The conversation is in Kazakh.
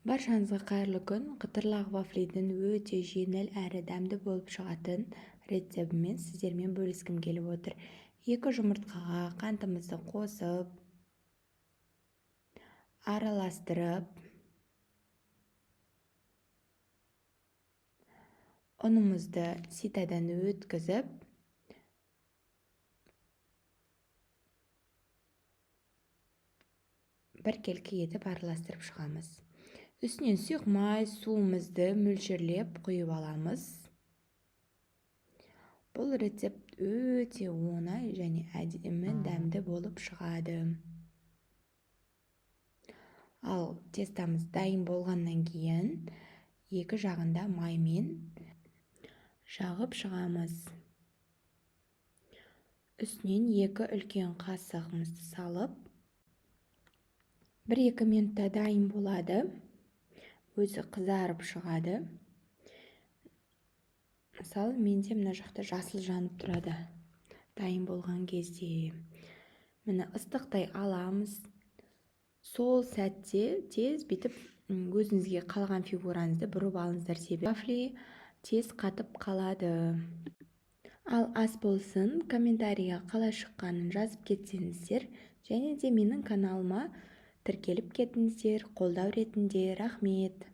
Баршаңызға қайырлы күн. Қытырлақ вафлидің өте жеңіл әрі дәмді болып шығатын рецебімен сіздермен бөліскім келіп отыр. 2 жұмыртқаға қантымызды қосып, араластырып, ұнымызды ситадан өткізіп, біркелкі етіп араластырып шығамыз. Үстінен сұйық суымызды мөлшерлеп құйып аламыз. Бұл рецепт өте оңай және әдемі дәмді болып шығады. Ал тестамыз дайын болғаннан кейін екі жағында маймен жағып шығамыз. Үстінен 2 үлкен қасығымызды салып, 1-2 минутта дайын болады. Өзі қызарып шығады. Мысалы, менде мына жақта жасыл жанып тұрады. Дайын болған кезде міне ыстықтай аламыз. Сол сәтте тез бітіп өзіңізге қалған фигураңызды бұрып алыңыздар, себебі вафли тез қатып қалады. Ал ас болсын, комментарийға қалай шыққанын жазып кетсеңіздер, және де менің каналыма тіркеліп кетіңіздер. Қолдау ретінде рахмет.